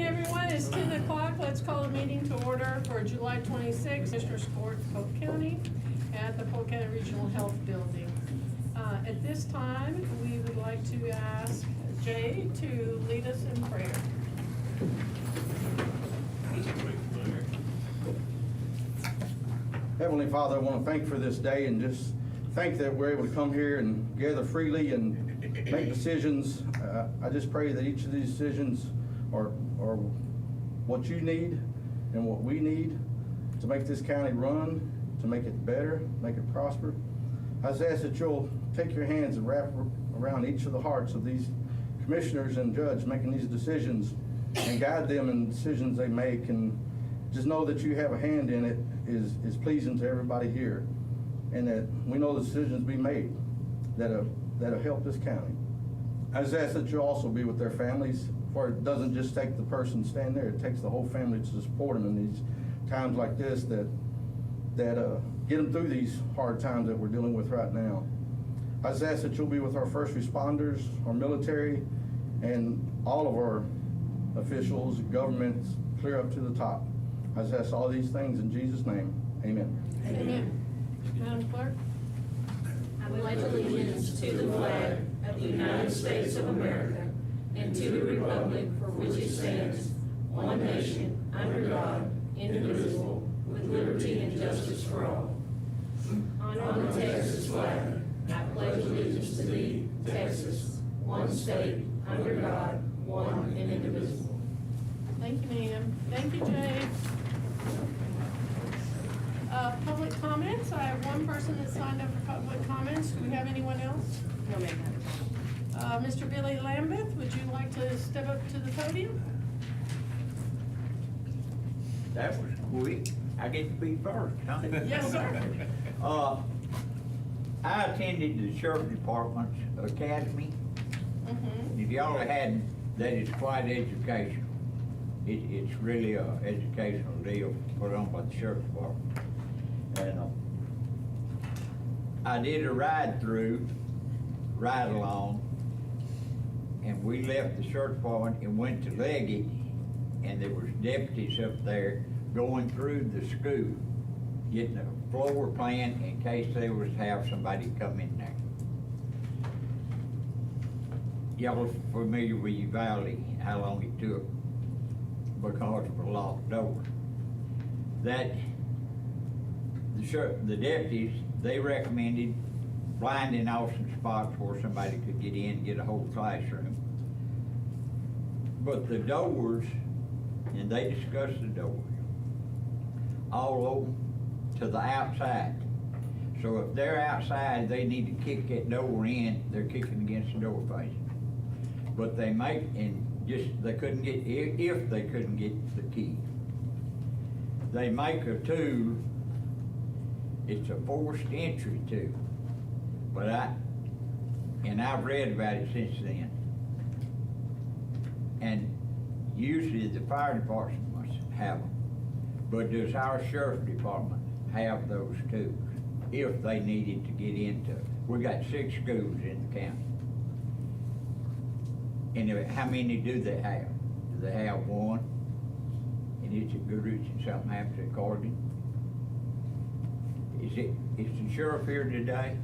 everyone. It's 10 o'clock. Let's call the meeting to order for July 26th, Commissioners Court, Polk County, at the Polk County Regional Health Building. At this time, we would like to ask Jay to lead us in prayer. Heavenly Father, I want to thank you for this day and just thank that we're able to come here and gather freely and make decisions. I just pray that each of these decisions are what you need and what we need to make this county run, to make it better, make it prosper. I just ask that you'll take your hands and wrap around each of the hearts of these commissioners and judges making these decisions and guide them in the decisions they make, and just know that you have a hand in it is pleasing to everybody here, and that we know the decisions be made that'll help this county. I just ask that you also be with their families, for it doesn't just take the person standing there, it takes the whole family to support them in these times like this that get them through these hard times that we're dealing with right now. I just ask that you'll be with our first responders, our military, and all of our officials, governments, clear up to the top. I just ask all these things in Jesus' name. Amen. Amen. Madam Clerk? I pledge allegiance to the flag of the United States of America and to the republic for which it stands, one nation, under God, indivisible, with liberty and justice for all. On the Texas flag, I pledge allegiance to thee, Texas, one state, under God, one and indivisible. Thank you, ma'am. Thank you, Jay. Public comments. I have one person that signed up for public comments. Do we have anyone else? No, ma'am. Mr. Billy Lambeth, would you like to step up to the podium? That was quick. I get to be first, huh? Yes, sir. I attended the Sheriff Department's Academy. Mm-hmm. If y'all hadn't, that is quite educational. It's really a educational deal put on by the Sheriff Department. And I did a ride along, and we left the Sheriff Department and went to Leggett, and there was deputies up there going through the school, getting a floor plan in case they was to have somebody come in there. Y'all are familiar with Uvalde, how long it took because of a locked door. That the deputies, they recommended blinding off some spots where somebody could get in and get a whole classroom. But the doors, and they discussed the doors, all open to the outside. So if they're outside, they need to kick that door in, they're kicking against the door face. But they make, and just, they couldn't get, if they couldn't get the key. They make a tool, it's a forced entry tool. But I've read about it since then. And usually the fire department must have them. But does our sheriff department have those tools if they needed to get into it? We got 6 schools in the county. And how many do they have? Do they have one? And it's at Goodrich and something happens at Corrigan? Is the sheriff here today?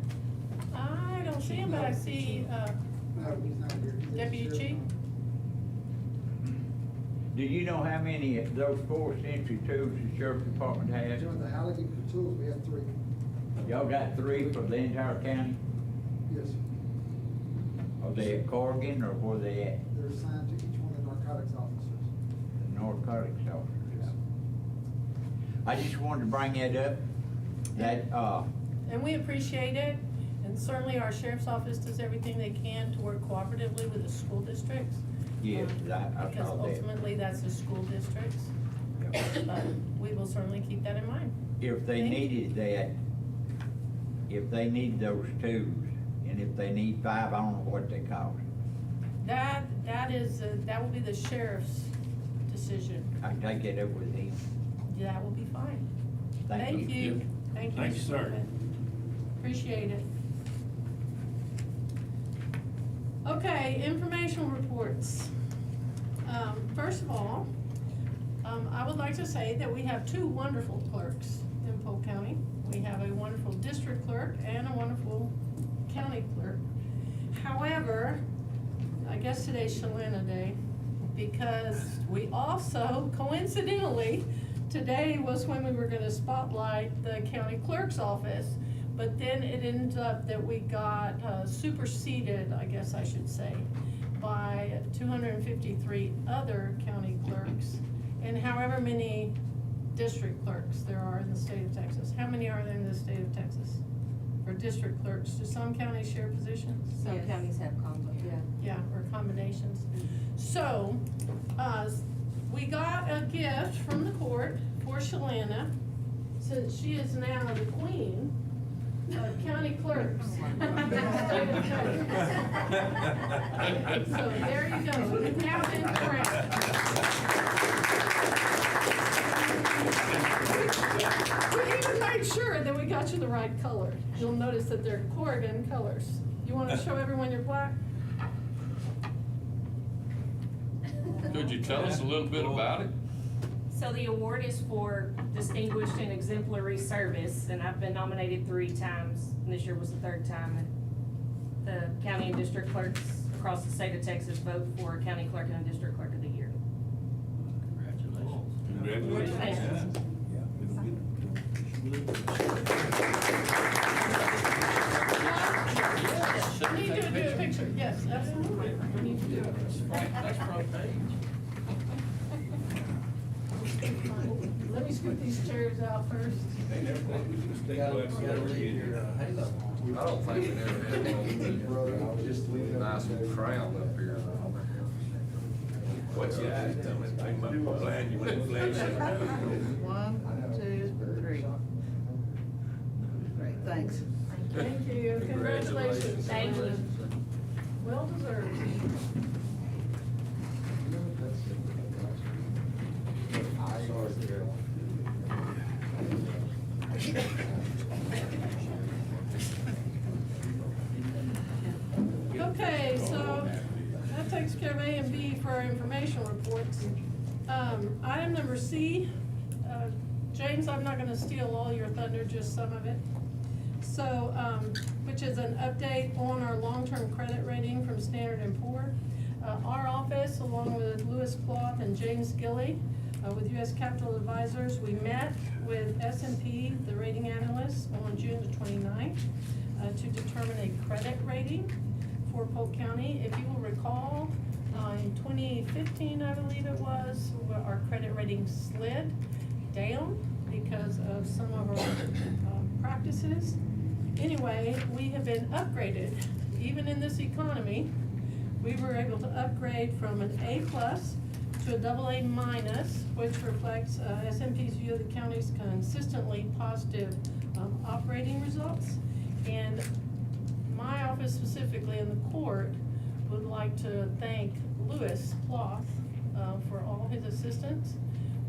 I don't see him, but I see Deputy Chief. Do you know how many of those forced entry tools the sheriff department has? During the Allegheny Tools, we had 3. Y'all got 3 for the entire county? Yes. Are they at Corrigan or where they at? They're assigned to each one of the narcotics officers. The narcotics officers. I just wanted to bring that up, that, And we appreciate it, and certainly our sheriff's office does everything they can to work cooperatively with the school districts. yes, I Because saw that. ultimately, that's the school districts. Yeah. But we will certainly keep that in mind. If they Thank you. needed that, if they need those tools, and if they need 5, I don't know what they cost. That will be the sheriff's decision. I can take it up with him. That will be fine. Thank you. Thank you. Thank you, Mr. sir. Coleman. Appreciate it. Okay, informational reports. First of all, I would like to say that we have two wonderful clerks in Polk County. We have a wonderful district clerk and a wonderful county clerk. However, I guess today's Shalana Day, because we also, coincidentally, today was when we were gonna spotlight the county clerk's office, but then it ended up that we got superseded, I guess I should say, by 253 other county clerks, and however many district clerks there are in the state of Texas. How many are there in the state of Texas? For district clerks, do some counties share positions? Some counties have combos, yeah. Yeah, or combinations. So, we got a gift from the court for Shalana, since she is now the queen of county clerks. So there you go, you've now been crowned. We even made sure that we got you the right color. You'll notice that they're Corrigan colors. You wanna show everyone your plaque? Could you tell us a little bit about it? So the award is for distinguished and exemplary service, and I've been nominated 3 times, and this year was the 3rd time. And the county and district clerks across the state of Texas vote for a county clerk and a district clerk of the year. Congratulations. We need to do a picture, yes, absolutely. We need to do it. That's front page. Let me scoot these chairs out first. I don't think we never had one nice crown up here. What's the eyes telling? I'm glad you went flash. 1, 2, 3. Great, thanks. Thank you, congratulations. Thank you. Well deserved. Okay, so that takes care of A and B for our informational reports. Item number C, James, I'm not gonna steal all your thunder, just some of it. So, which is an update on our long-term credit rating from Standard & Poor. Our office, along with Louis Cloth and James Gilley, with U.S. Capital Advisors, we met with S&P, the rating analysts, on June the 29th to determine a credit rating for Polk County. If you will recall, in 2015, I believe it was, our credit rating slid down because of some of our practices. Anyway, we have been upgraded. Even in this economy, we were able to upgrade from an A+ to a AA-, which reflects S&P's view of the county's consistently positive operating results. And my office specifically in the court would like to thank Louis Cloth for all his assistance,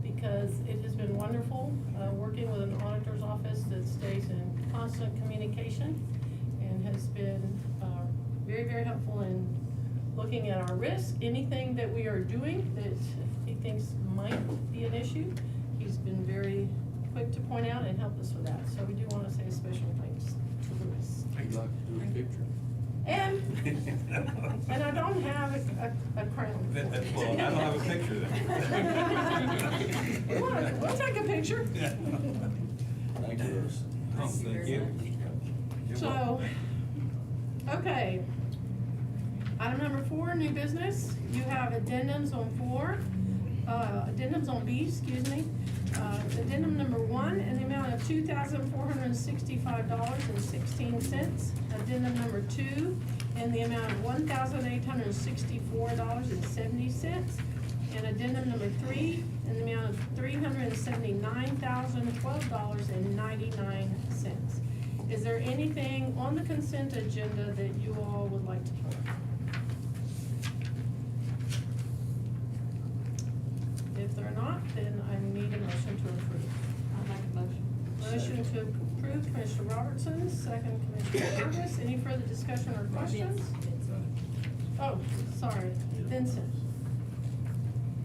because it has been wonderful working with an auditor's office that stays in constant communication and has been very, very helpful in looking at our risk, anything that we are doing that he thinks might be an issue. He's been very quick to point out and help us with that. So we do want to say a special thanks to Louis. I'd like to do a picture. And I don't have a crown. Well, I don't have a picture then. We'll take a picture. Thank you. Oh, thank you. So, okay. Item number 4, new business. You have addendums on addendums on B, excuse me. Addendum number 1 in the amount of $2,465.16. Addendum number 2 in the amount of $1,864.70. And addendum number 3 in the amount of $379,012.99. Is there anything on the consent agenda that you all would like to put? If there are not, then I need a motion to approve. I'll make a motion. Motion to approve, Commissioner Robertson, second Commissioner Davis. Any further discussion or questions? Oh, sorry, Vincent.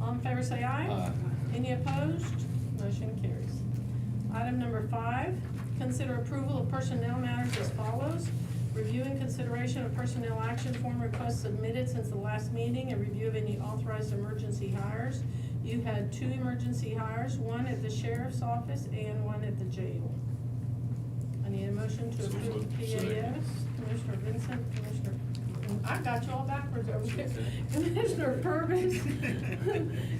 All in favor say aye. Aye. Any opposed? Motion carries. Item number 5, consider approval of personnel matters as follows. Review and consideration of personnel action form requests submitted since the last meeting and review of any authorized emergency hires. You had 2 emergency hires, one at the sheriff's office and one at the jail. I need a motion to So approve moved. PAS. Second. Commissioner Vincent, I got you all backwards over here. Commissioner Purvis,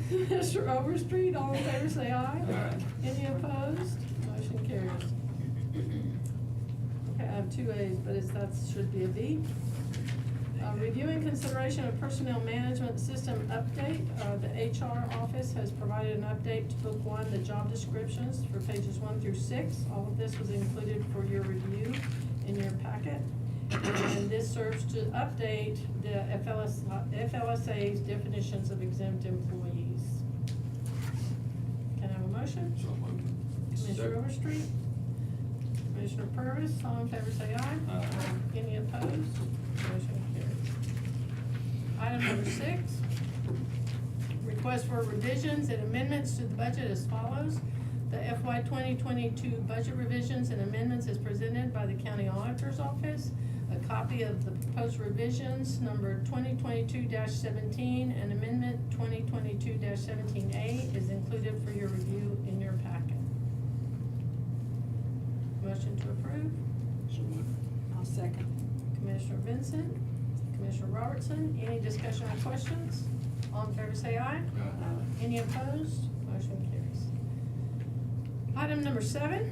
Commissioner Overstreet, all in favor say aye. Aye. Any opposed? Motion carries. Okay, I have 2 A's, but that should be a B. Reviewing consideration of personnel management system update. The HR office has provided an update to Book 1, the job descriptions for pages 1 through 6. All of this was included for your review in your packet. And this serves to update the FLSA's definitions of exempt employees. Can I have a motion? So moved. Commissioner Second. Overstreet? Commissioner Purvis, all in favor say aye. Aye. Any opposed? Motion carries. Item number 6, request for revisions and amendments to the budget as follows. The FY 2022 budget revisions and amendments is presented by the County Auditor's Office. A copy of the proposed revisions, number 2022-17 and amendment 2022-17A is included for your review in your packet. Motion to approve. So moved. I'll second. Commissioner Vincent, Commissioner Robertson, any discussion or questions? All in favor say aye. Any opposed? Motion carries. Item number 7,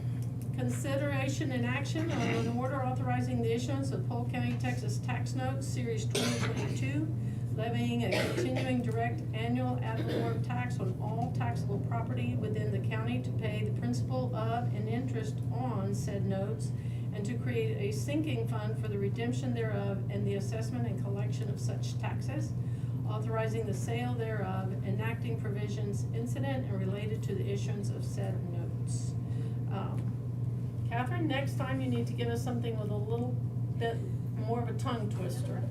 consideration and action on an order authorizing the issuance of Polk County, Texas tax notes, Series 2022, levying a continuing direct annual ad valorem tax on all taxable property within the county to pay the principal of and interest on said notes, and to create a sinking fund for the redemption thereof and the assessment and collection of such taxes, authorizing the sale thereof, enacting provisions incident and related to the issuance of said notes. Catherine, next time you need to give us something with a little bit more of a tongue twister.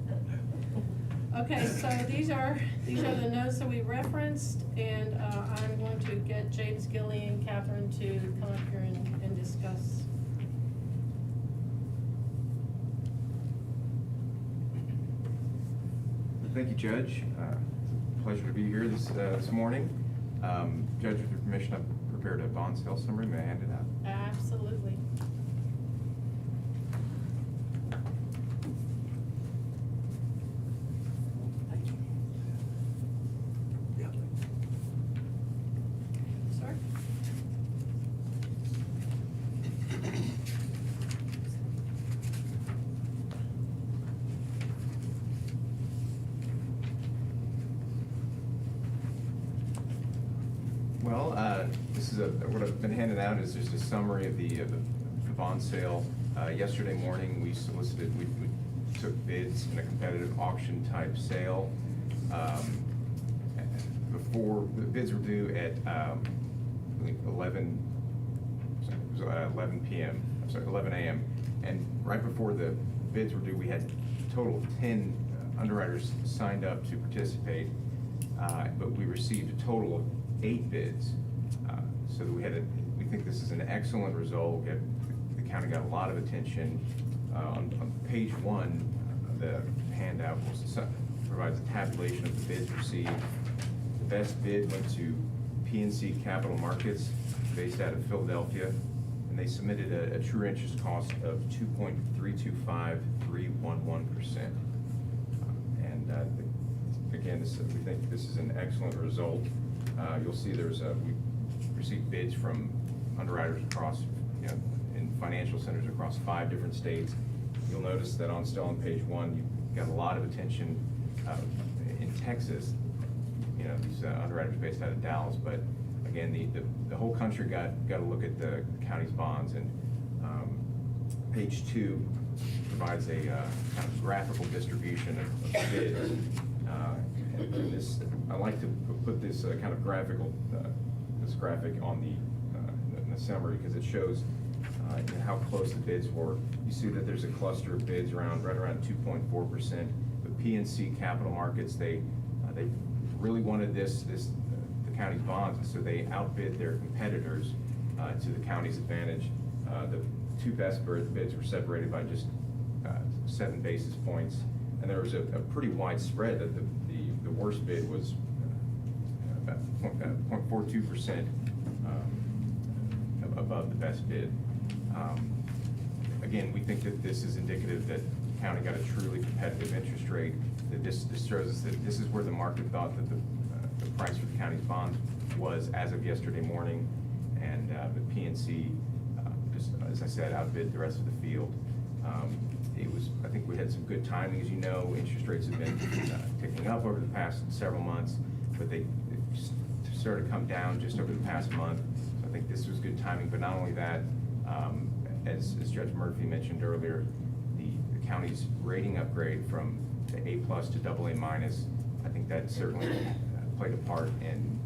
Okay, so these are the notes that we referenced, and I'm going to get James Gilly and Catherine to come up here and discuss. Thank you, Judge. Pleasure to be here this morning. Judge, with your permission, I've prepared a bond sale summary. May I hand it out? Absolutely. Sir? Well, this is what I've been handing out is just a summary of the bond sale. Yesterday morning, we took bids in a competitive auction type sale. Before the bids were due at I think 11 p.m. I'm sorry, 11 a.m. And right before the bids were due, we had a total of 10 underwriters signed up to participate, but we received a total of 8 bids. So that we think this is an excellent result. The county got a lot of attention. On page 1, the handout provides a tabulation of the bids received. The best bid went to PNC Capital Markets, based out of Philadelphia, and they submitted a true interest cost of 2.325311%. And again, we think this is an excellent result. You'll see we received bids from underwriters across, in financial centers across 5 different states. You'll notice that still on page 1, you've got a lot of attention in Texas. These underwriters based out of Dallas, but again, the whole country got a look at the county's bonds, and page 2 provides a kind of graphical distribution of bids. And this, I like to put this kind of graphic on the summary, because it shows how close the bids were. You see that there's a cluster of bids right around 2.4%. But PNC Capital Markets, they really wanted this county's bonds, and so they outbid their competitors to the county's advantage. The two best bids were separated by just 7 basis points, and there was a pretty wide spread. That the worst bid was about 0.42% above the best bid. Again, we think that this is indicative that the county got a truly competitive interest rate, that this shows us that this is where the market thought that the price for the county's bond was as of yesterday morning, and the PNC, just as I said, outbid the rest of the field. I think we had some good timing. As you know, interest rates have been picking up over the past several months, but they started to come down just over the past month. So I think this was good timing, but not only that, as Judge Murphy mentioned earlier, the county's rating upgrade from the A+ to AA-, I think that certainly played a part in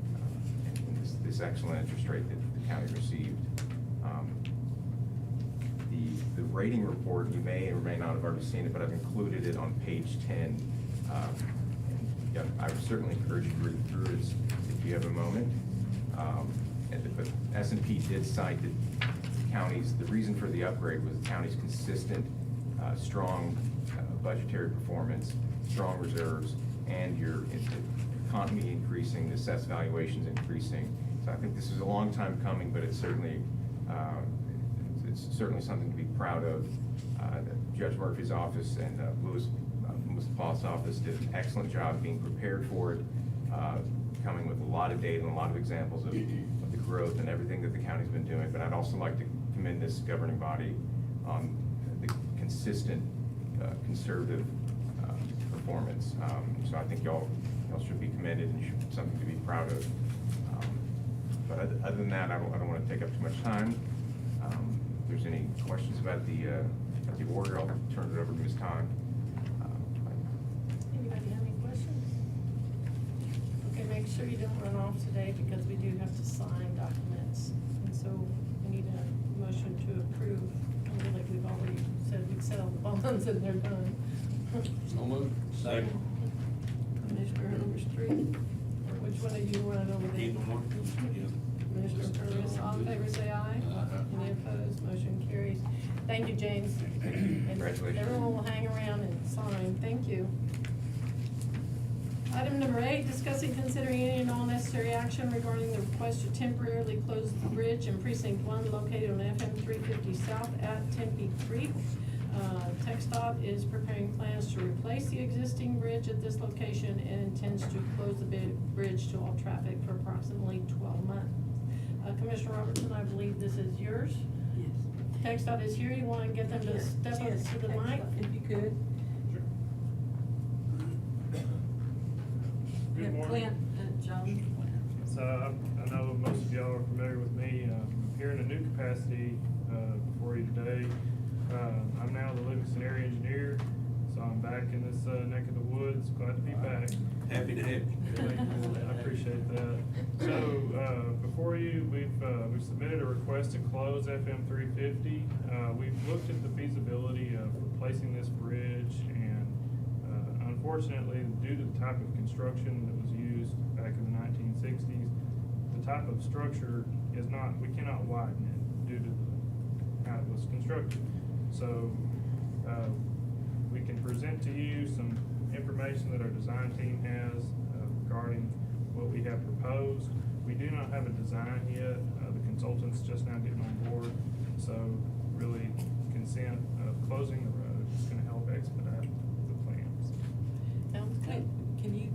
this excellent interest rate that the county received. The rating report, you may or may not have already seen it, but I've included it on page 10. I would certainly encourage you to read through it if you have a moment. But S&P did cite that the reason for the upgrade was the county's consistent, strong budgetary performance, strong reserves, and your economy increasing, the assessed valuations increasing. So I think this is a long time coming, but it's certainly something to be proud of. Judge Murphy's office and Louis Paul's office did an excellent job being prepared for it, coming with a lot of data and a lot of examples of the growth and everything that the county's been doing. But I'd also like to commend this governing body on the consistent, conservative performance. So I think y'all should be commended and should be something to be proud of. But other than that, I don't want to take up too much time. If there's any questions about the order, I'll turn it over to Ms. Todd. Anybody have any questions? Okay, make sure you don't run off today because we do have to sign documents. And so we need a motion to approve. I feel like we've already said we'd settle the bonds and they're done. So moved. Second. Commissioner Overstreet, or which one of you running over there? Either one. Commissioner Purvis, all in favor say aye. Any opposed, motion carries. Thank you, James. And Congratulations. everyone will hang around and sign. Thank you. Item number 8, discussing, considering any and all necessary action regarding the request to temporarily close the bridge in precinct 1 located on FM 350 South at Tempe Creek. TxDOT is preparing plans to replace the existing bridge at this location and intends to close the bridge to all traffic for approximately 12 months. Commissioner Robertson, I believe this is yours. Yes. TxDOT is here. You want to get them to step up to the mic? If you could. Good morning. Clint, John. So I know most of y'all are familiar with me. I'm here in a new capacity for you today. I'm now the Livingston area engineer, so I'm back in this neck of the woods. Glad to be back. Happy to have you. I appreciate that. So before you, we've submitted a request to close FM 350. We've looked at the feasibility of replacing this bridge, and unfortunately, due to the type of construction that was used back in the 1960s, the type of structure is not, we cannot widen it due to how it was constructed. So we can present to you some information that our design team has regarding what we have proposed. We do not have a design yet. The consultant's just now getting on board. So really, consent of closing the road is going to help expedite the plans. Can you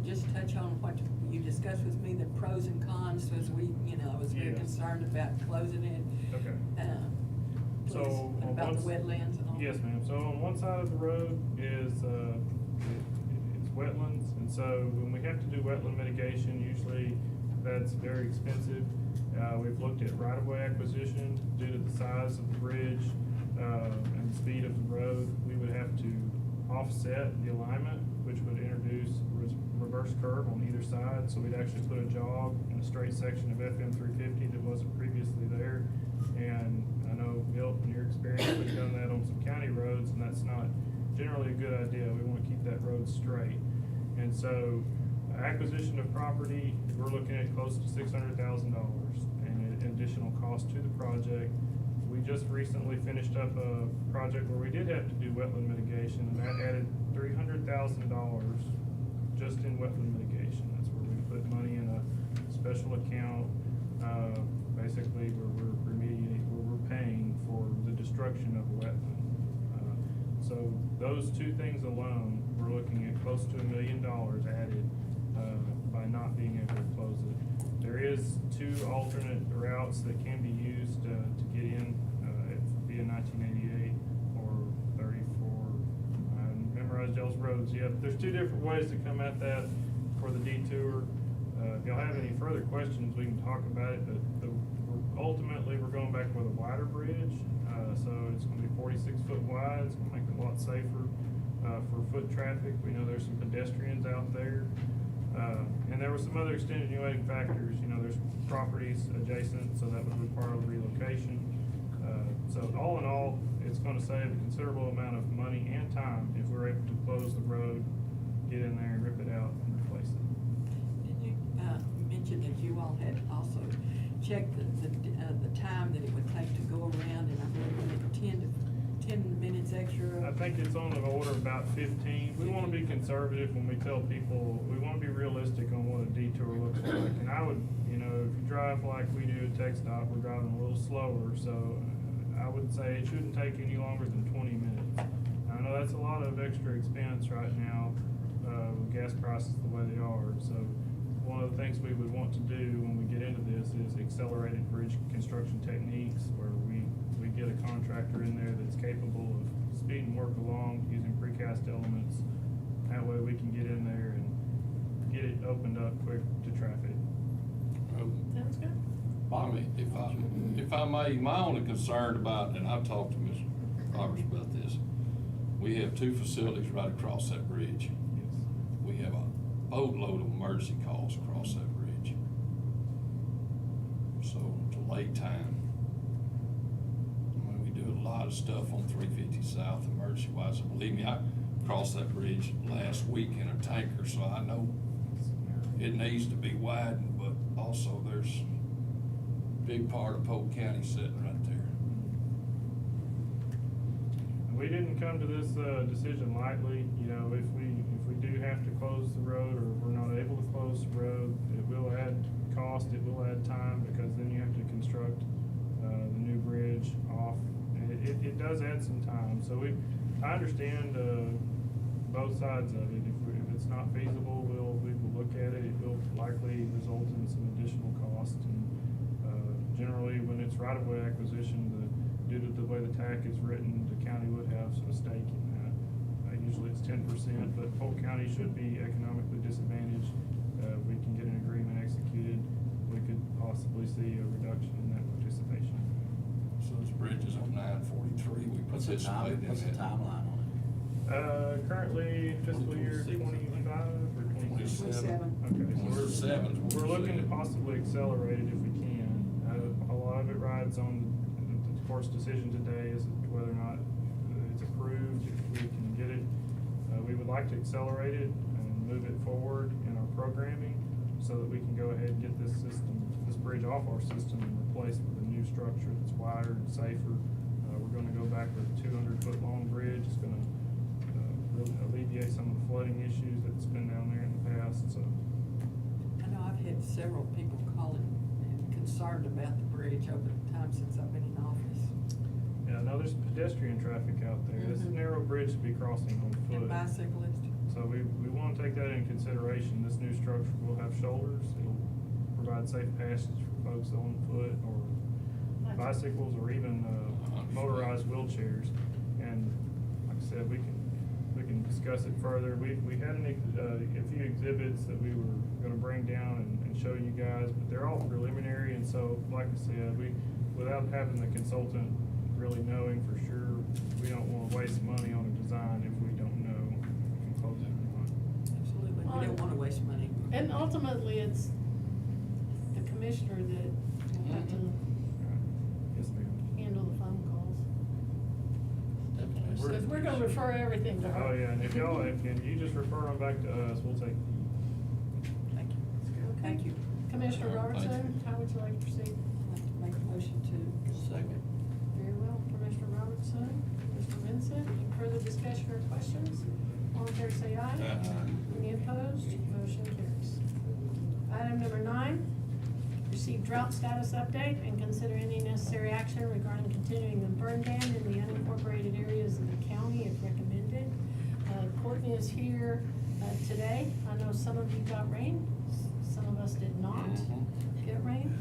just touch on what you discussed with me, the pros and cons, as I was very Yes. concerned about closing it. Okay. Please, So, on about the one- wetlands and all. Yes, ma'am. So on one side of the road is it's wetlands, and so when we have to do wetland mitigation, usually that's very expensive. We've looked at right-of-way acquisition due to the size of the bridge and the speed of the road. We would have to offset the alignment, which would introduce reverse curve on either side. So we'd actually put a jog in a straight section of FM 350 that wasn't previously there. And I know, Milt, in your experience, we've done that on some county roads, and that's not generally a good idea. We want to keep that road straight. And so Acquisition of property, we're looking at close to $600,000 in additional cost to the project. We just recently finished up a project where we did have to do wetland mitigation, and that added $300,000 just in wetland mitigation. That's where we put money in a special account, basically where we're remediating, where we're paying for the destruction of a wetland. So those two things alone, we're looking at close to $1 million added by not being able to close it. There is two alternate routes that can be used to get in via 1988 or 34. I memorized y'all's roads. Yeah, there's two different ways to come at that for the detour. If y'all have any further questions, we can talk about it, but ultimately, we're going back with a wider bridge. So it's gonna be 46 foot wide. It's gonna make it a lot safer for foot traffic. We know there's some pedestrians out there. And there were some other extenuating factors. You know, there's properties adjacent, so that would require a relocation. So all in all, it's gonna save a considerable amount of money and time if we're able to close the road, get in there and rip it out and replace it. Did you, mention that you all had also checked the time that it would take to go around, and I believe 10 minutes extra? I think it's on the order of about 15. We wanna be conservative when we tell people, we wanna be realistic on what a detour looks like. And I would, you know, if you drive like we do at TxDOT, we're driving a little slower, so I would say it shouldn't take any longer than 20 minutes. I know that's a lot of extra expense right now, with gas prices the way they are, so one of the things we would want to do when we get into this is accelerated bridge construction techniques, where we get a contractor in there that's capable of speeding work along using precast elements. That way we can get in there and get it opened up quick to traffic. Sounds good. I mean, if I may, my only concern about, and I've talked to Ms. Roberts about this, we have two facilities right across that bridge. Yes. We have a boatload of emergency calls across that bridge. So, delay time. I mean, we do a lot of stuff on 350 South emergency wise. And believe me, I crossed that bridge last week in a tanker, so I know it needs to be widened, but also there's a big part of Polk County sitting right there. We didn't come to this decision lightly. You know, if we do have to close the road, or if we're not able to close the road, it will add cost, it will add time, because then you have to construct the new bridge off. And it does add some time. So I understand both sides of it. If it's not feasible, we will look at it. It will likely result in some additional cost. And generally, when it's right-of-way acquisition, due to the way the TAC is written, the county would have a stake in that. Usually it's 10%, but Polk County should be economically disadvantaged. We can get an agreement executed. We could possibly see a reduction in that participation. So this bridge is on 943, we What's the participated in what's the that. timeline on it? Currently fiscal year 25 or 26? 27. Okay, so 27 is what we're we're looking to saying. possibly accelerate it if we can. A lot of it rides on the court's decision today as to whether or not it's approved, if we can get it. We would like to accelerate it and move it forward in our programming so that we can go ahead and get this bridge off our system and replace it with a new structure that's wider and safer. We're gonna go back with a 200-foot long bridge. It's gonna really alleviate some of the flooding issues that's been down there in the past, so. I know I've had several people calling and concerned about the bridge over the time since I've been in office. Yeah, no, there's pedestrian traffic out there. This is a narrow bridge to be crossing on foot. And bicyclists. So we want to take that into consideration. This new structure will have shoulders. It'll provide safe passage for folks on foot or bicycles, or even motorized wheelchairs. And like I said, we can discuss it further. We had a few exhibits that we were gonna bring down and show you guys, but they're all preliminary. And so, like I said, without having the consultant really knowing for sure, we don't wanna waste money on a design if we don't know if we can close it or not. Absolutely, we don't wanna waste money. And ultimately, it's the commissioner that will have to Yes, ma'am. handle the phone calls. Because we're gonna refer everything to her. Oh, yeah, and if you just refer them back to us, we'll take. Thank you. Commissioner All right, thank Robertson, how would you like to proceed? I'd like to make a motion to. Second. Very well, Commissioner Robertson, Mr. Vincent, any further discussion or questions? All in favor say aye. Aye. Any opposed? Motion carries. Item number 9, receive drought status update and consider any necessary action regarding continuing the burn ban in the unincorporated areas of the county if recommended. Courtney is here today. I know some of you got rain, some of us did not get rain.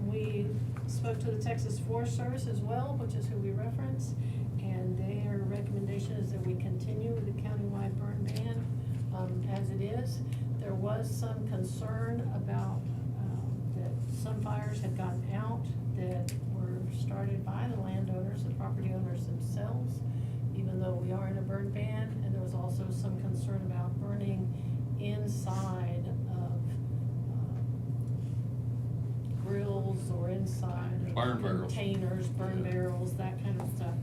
We spoke to the Texas Forest Service as well, which is who we reference, and their recommendation is that we continue with the countywide burn ban as it is. There was some concern about that some fires had gotten out that were started by the landowners, the property owners themselves, even though we are in a burn ban, and there was also some concern about burning inside of grills or inside of Burn barrels. containers, burn Yeah. barrels, that kind of stuff.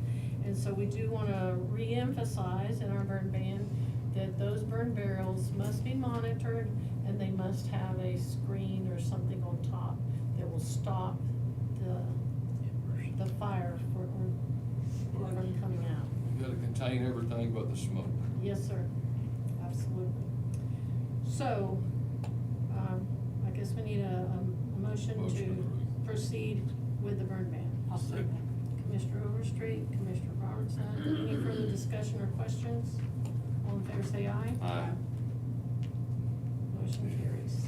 And so we do wanna reemphasize in our burn ban that those burn barrels must be monitored and they must have a screen or something on top that will stop the fire from coming out. You gotta contain everything but the smoke. Yes, sir, absolutely. So, I guess we need a motion Motion to approved. proceed with the burn ban. I'll say that. Commissioner Overstreet, Commissioner Robertson, any further discussion or questions? All in favor say aye. Aye. Motion carries.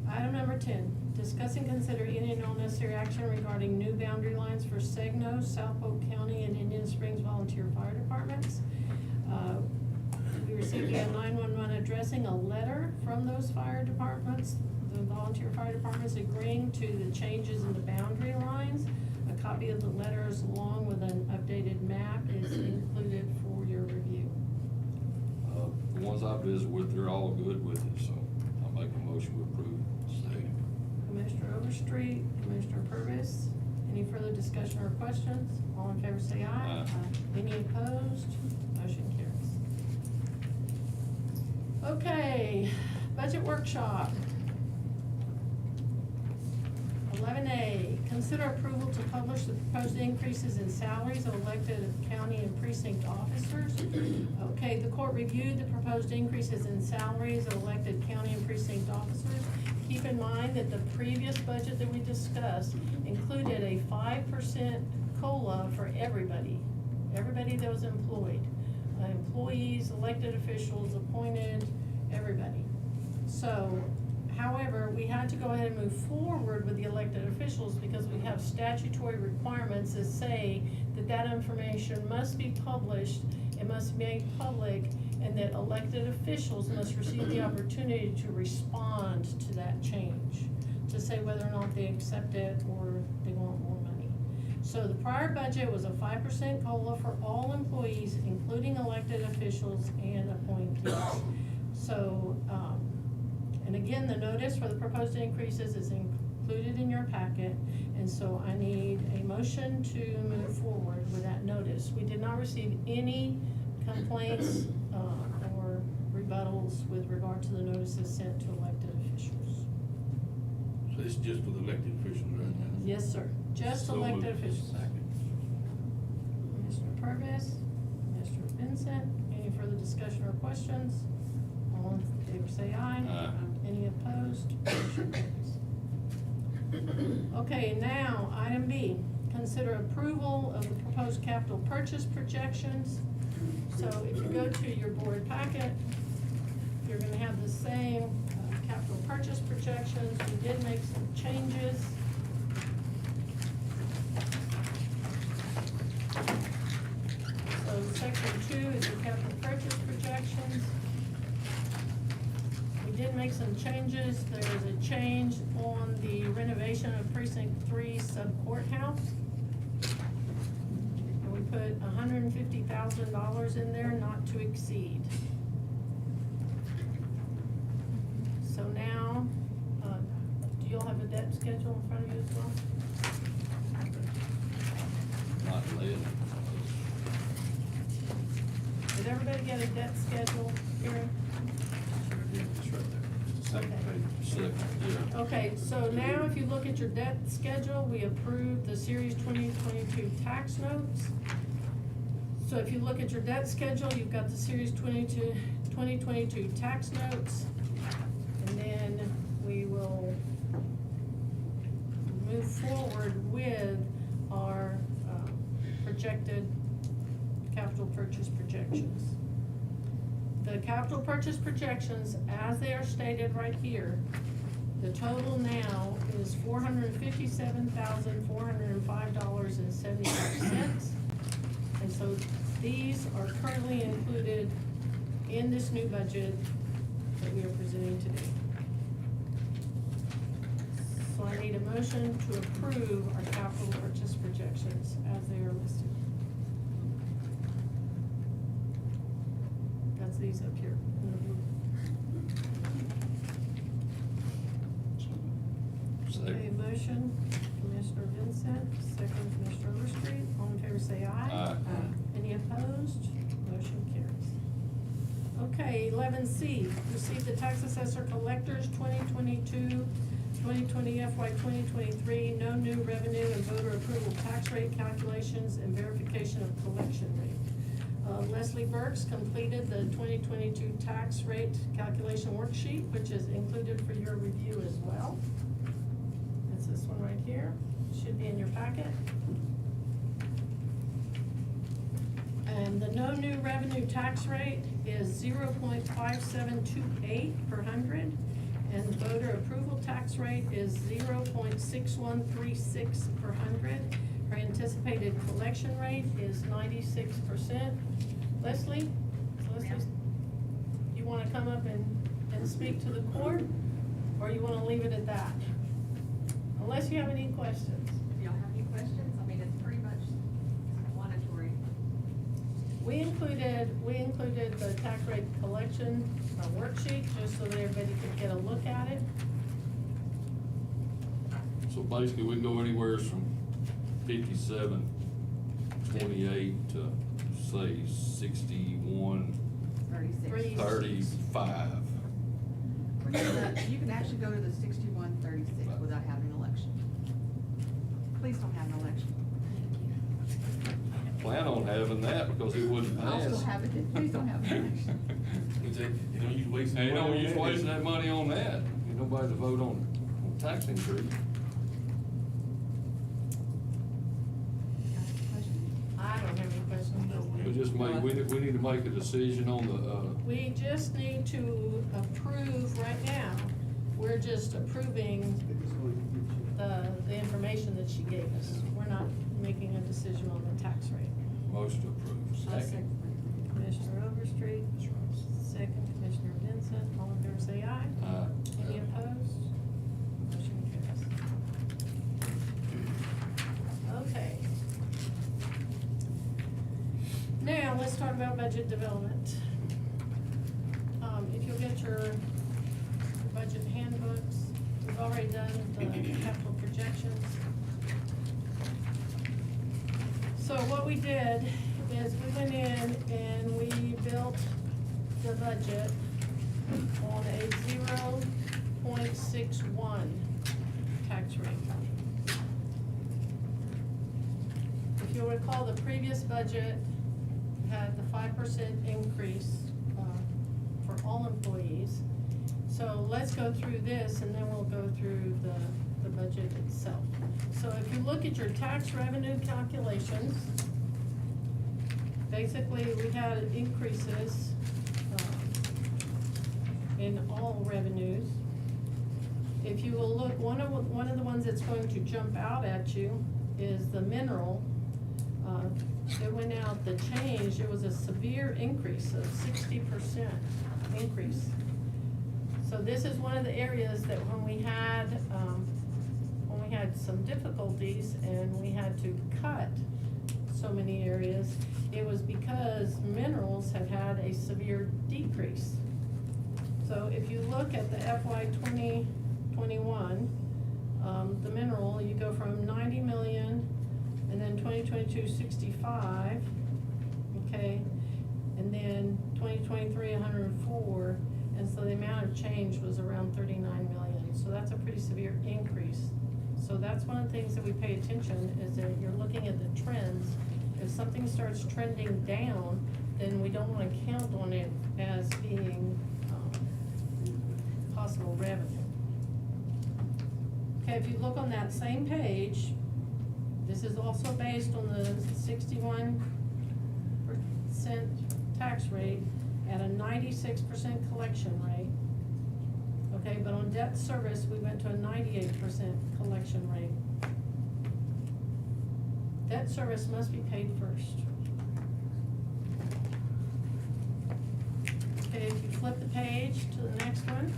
Item number 10, discuss and consider any and all necessary action regarding new boundary lines for Segno, South Polk County, and Indian Springs Volunteer Fire Departments. We received via 911 addressing a letter from those fire departments, the volunteer fire departments agreeing to the changes in the boundary lines. A copy of the letters along with an updated map is included for your review. The ones I visit with, they're all good with it, so I'll make a motion to approve. Second. Commissioner Overstreet, Commissioner Purvis, any further discussion or questions? All in favor say aye. Aye. Any opposed? Motion carries. Okay, budget workshop. 11A, consider approval to publish the proposed increases in salaries of elected county and precinct officers. Okay, the court reviewed the proposed increases in salaries of elected county and precinct officers. Keep in mind that the previous budget that we discussed included a 5% COLA for everybody that was employed. Employees, elected officials, appointed, everybody. So, however, we had to go ahead and move forward with the elected officials because we have statutory requirements that say that that information must be published, it must be made public, and that elected officials must receive the opportunity to respond to that change, to say whether or not they accept it or they want more money. So the prior budget was a 5% COLA for all employees, including elected officials and appointees. So, and again, the notice for the proposed increases is included in your packet, and so I need a motion to move forward with that notice. We did not receive any complaints or rebuttals with regard to the notices sent to elected officials. So it's just for the elected officials right now? Yes, sir, just So elected moved. officials. Second. Mr. Purvis, Mr. Vincent, any further discussion or questions? All in favor say aye. Aye. Any opposed? Motion carries. Okay, now, item B, consider approval of the proposed capital purchase projections. So if you go to your board packet, you're gonna have the same capital purchase projections. We did make some changes. So section 2 is the capital purchase projections. We did make some changes. There is a change on the renovation of precinct 3 sub-courthouse. And we put $150,000 in there, not to exceed. So now, do you all have a debt schedule in front of you as well? Not lead. Did everybody get a debt schedule, Karen? It's right there. Second page, second, yeah. Okay, so now if you look at your debt schedule, we approved the Series 2022 tax notes. So if you look at your debt schedule, you've got the Series 2022 tax notes. And then we will move forward with our projected capital purchase projections. The capital purchase projections, as they are stated right here, the total now is $457,405.75. And so these are currently included in this new budget that we are presenting today. So I need a motion to approve our capital purchase projections as they are listed. That's these up here. Okay, Second. motion, Commissioner Vincent, second Commissioner Overstreet. All in favor say aye. Aye. Any opposed? Motion carries. Okay, 11C, receive the tax assessor collectors 2022, 2020 FY 2023, no new revenue and voter approval tax rate calculations and verification of collection rate. Leslie Burks completed the 2022 tax rate calculation worksheet, which is included for your review as well. It's this one right here, should be in your packet. And the no new revenue tax rate is 0.5728 per hundred, and the voter approval tax rate is 0.6136 per hundred. Her anticipated collection rate is 96%. Leslie, you wanna come up and speak to the court, or you wanna leave it at that? Unless you have any questions. Do y'all have any questions? I mean, it's pretty much explanatory. We included the tax rate collection worksheet, just so that everybody could get a look at it. So basically, we can go anywhere from 57.28 to say 61.35. 36. You can actually go to the 6136 without having an election. Please don't have an election. Plan on having that because it wouldn't pass. I'll still have it, please don't have an election. You know, you wasting. Ain't no use wasting that money on that. Ain't nobody to vote on tax increase. I don't have any questions. We just we need to make a decision on We just need to approve right now. We're just approving the information that she gave us. We're not making a decision on the tax rate. motion to approve. Commissioner Overstreet, second Commissioner Vincent, all in favor say aye. Aye. Any opposed? Motion carries. Okay. Now, let's talk about budget development. If you'll get your budget handbooks, we've already done the capital projections. So what we did is we went in and we built the budget on a 0.61 tax rate. If you'll recall, the previous budget had the 5% increase for all employees. So let's go through this and then we'll go through the budget itself. So if you look at your tax revenue calculations, basically we had increases in all revenues. If you will look, one of the ones that's going to jump out at you is the mineral. It went out, the change, it was a severe increase of 60% increase. So this is one of the areas that when we had some difficulties and we had to cut so many areas, it was because minerals had had a severe decrease. So if you look at the FY 2021, the mineral, you go from 90 million, and then 2022, 65, okay? And then 2023, 104, And so the amount of change was around 39 million, so that's a pretty severe increase. So that's one of the things that we pay attention, is that you're looking at the trends. If something starts trending down, then we don't wanna count on it as being, possible revenue. Okay, if you look on that same page, this is also based on the 61% tax rate at a 96% collection rate. Okay, but on debt service, we went to a 98% collection rate. Debt service must be paid first. Okay, if you flip the page to the next one.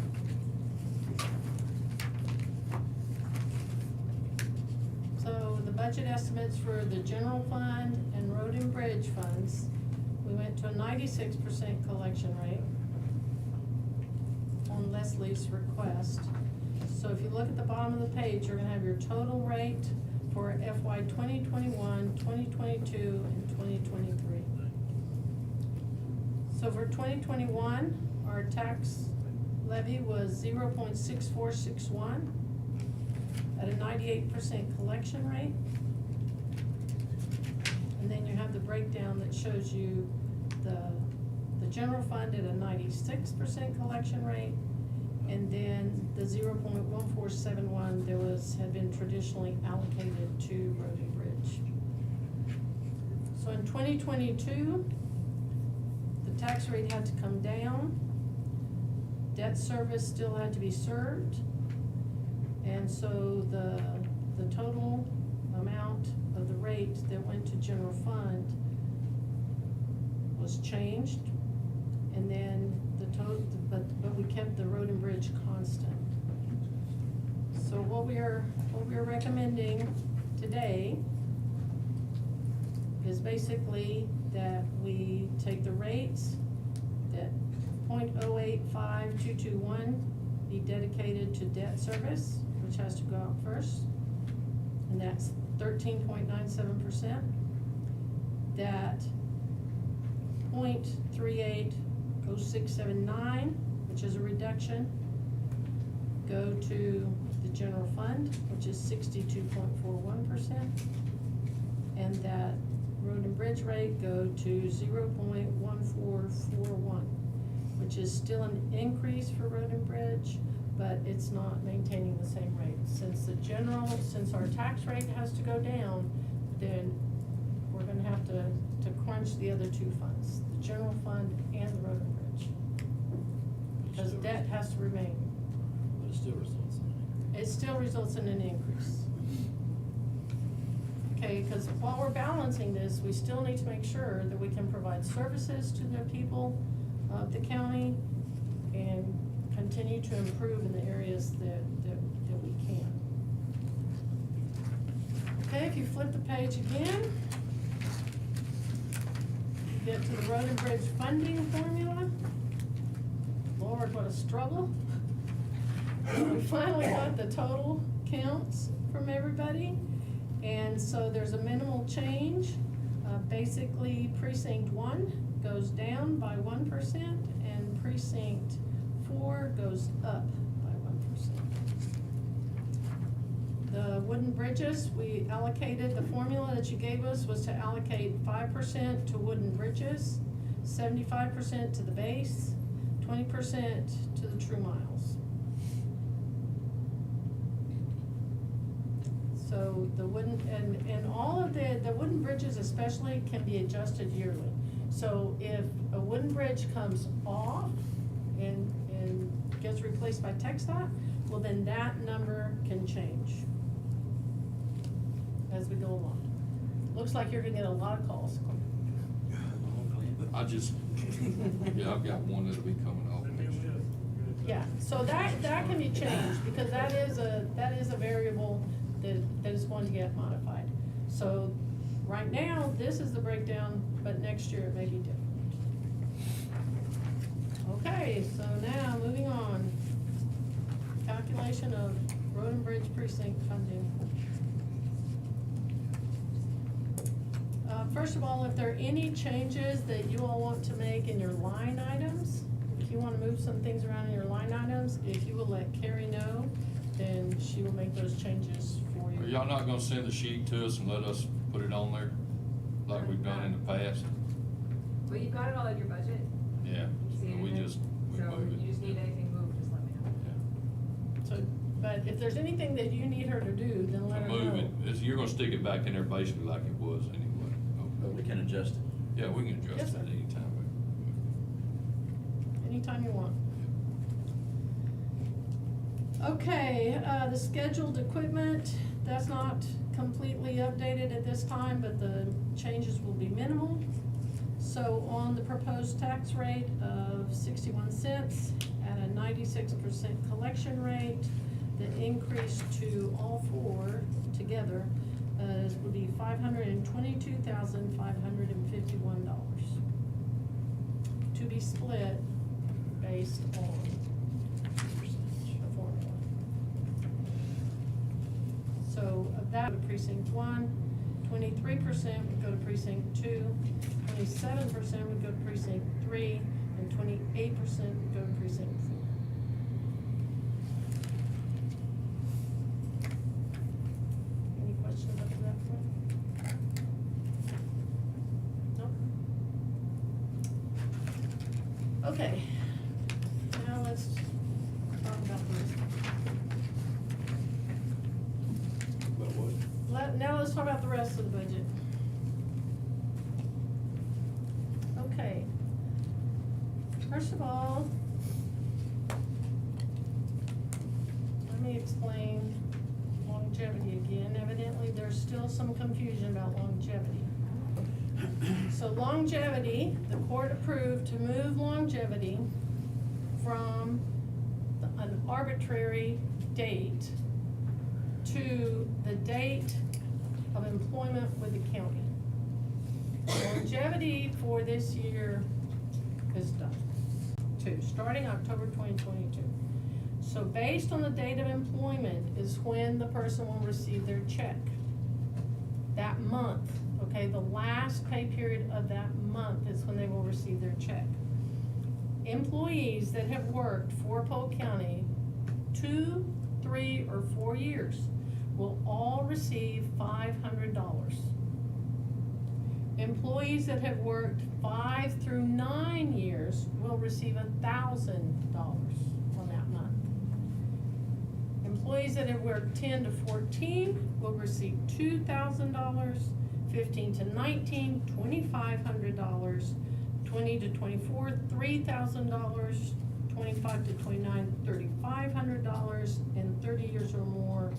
So the budget estimates for the general fund and road and bridge funds, we went to a 96% collection rate on Leslie's request. So if you look at the bottom of the page, you're gonna have your total rate for FY 2021, 2022, and 2023. So for 2021, our tax levy was 0.6461 at a 98% collection rate. And then you have the breakdown that shows you the general fund at a 96% collection rate, and then the 0.1471 had been traditionally allocated to road and bridge. So in 2022, the tax rate had to come down, debt service still had to be served, and so the total amount of the rate that went to general fund was changed, and then the total, but we kept the road and bridge constant. So what we are recommending today is basically that we take the rates, that 0.085221 be dedicated to debt service, which has to go out first, and that's 13.97%. That 0.380679, which is a reduction, go to the general fund, which is 62.41%, and that road and bridge rate go to 0.1441, which is still an increase for road and bridge, but it's not maintaining the same rate. Since our tax rate has to go down, then we're gonna have to crunch the other two funds, the general fund and the road and bridge. Because debt has to remain. But it still results in It still results in an increase. Okay, because while we're balancing this, we still need to make sure that we can provide services to the people of the county and continue to improve in the areas that we can. Okay, if you flip the page again, you get to the road and bridge funding formula. Lord, what a struggle. We finally got the total counts from everybody, and so there's a minimal change. Basically, precinct 1 goes down by 1%, and precinct 4 goes up by 1%. The wooden bridges, we allocated, the formula that you gave us was to allocate 5% to wooden bridges, 75% to the base, 20% to the true miles. So the wooden, and all of the wooden bridges especially can be adjusted yearly. So if a wooden bridge comes off and gets replaced by TxDOT, well then that number can change as we go along. Looks like you're gonna get a lot of calls. I just, yeah, I've got one that'll be coming off next year. Yeah, so that can be changed, because that is a variable that is going to get modified. So, right now, this is the breakdown, but next year it may be different. Okay, so now, moving on. Calculation of road and bridge precinct funding. First of all, if there are any changes that you all want to make in your line items you wanna move some things around in your line items, if you will let Carrie know, then she will make those changes for Are you. y'all not gonna send the sheet to us and let us put it on there, like we've done in the past? Well, you've got it all in your budget. Yeah, You see we anything? just, we So move you it. just need anything moved, just let me know. Yeah. So, but if there's anything that you need her to do, then let her know. Move it, you're gonna stick it back in there basically like it was anyway. But we can adjust it. Yeah, we can Yes, adjust sir. it anytime. Anytime you want. Okay, the scheduled equipment, that's not completely updated at this time, but the changes will be minimal. So on the proposed tax rate of 61 cents at a 96% collection rate, the increase to all four together would be $522,551. To be split based on percentage, a formula. So of that would precinct 1, 23% would go to precinct 2, 27% would go to precinct 3, and 28% would go to precinct 4. Any questions up to that point? No? Okay, now let's talk about the rest. About what? Now let's talk about the rest of the budget. Okay. First of all, let me explain longevity again. Evidently, there's still some confusion about longevity. So longevity, the court approved to move longevity from an arbitrary date to the date of employment with the county. Longevity for this year is done, starting October 2022. So based on the date of employment is when the person will receive their check. That month, okay, the last pay period of that month is when they will receive their check. Employees that have worked for Polk County 2, 3, or 4 years will all receive $500. Employees that have worked 5 through 9 years will receive $1,000 on that month. Employees that have worked 10 to 14 will receive $2,000, 15 to 19, $2,500, 20 to 24, $3,000, 25 to 29, $3,500, and 30 years or more,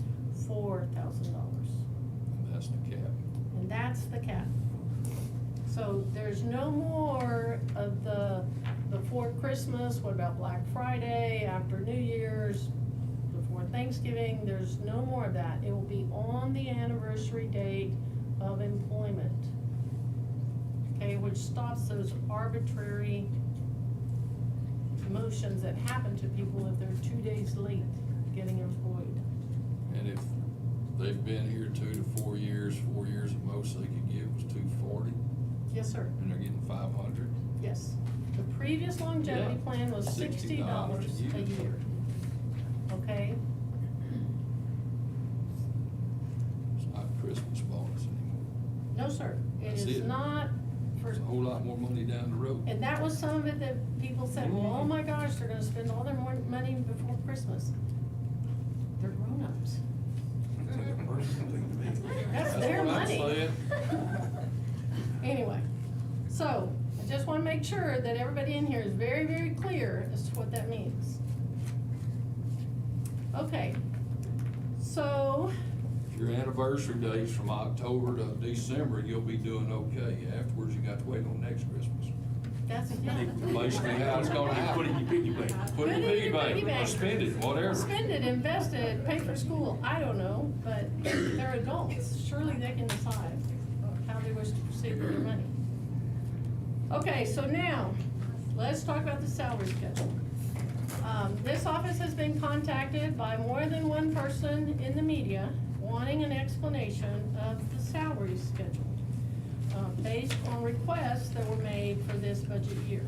$4,000. And that's the cap. And that's the cap. So there's no more of the before Christmas, what about Black Friday, after New Year's, before Thanksgiving, there's no more of that. It will be on the anniversary date of employment. Okay, which stops those arbitrary motions that happen to people if they're 2 days late getting employed. And if they've been here 2 to 4 years, 4 years at most they could get was $240, Yes, sir. and they're getting $500. Yes. The previous longevity Yeah. plan was $60 a year. Okay? It's not Christmas bonus anymore. No, sir. It That's is it. not for, There's a whole lot more money down the road. and that was some of it that people said, well, oh my gosh, they're gonna spend all their money before Christmas. They're grown-ups. That's their what I'm money. saying. Anyway, so I just wanna make sure that everybody in here is very, very clear as to what that means. Okay, so, If your anniversary date's from October to December, you'll be doing okay. Afterwards, you got to wait on next Christmas. that's, yeah. Basically how it's gonna happen. Put it in your piggy bank. Put it in Put it in piggy your bank, piggy or bank. spend it, whatever. Spend it, invest it, pay for school, I don't know, but they're adults, surely they can decide how they wish to proceed with their money. Okay, so now, let's talk about the salary schedule. This office has been contacted by more than one person in the media wanting an explanation of the salary schedule, based on requests that were made for this budget year.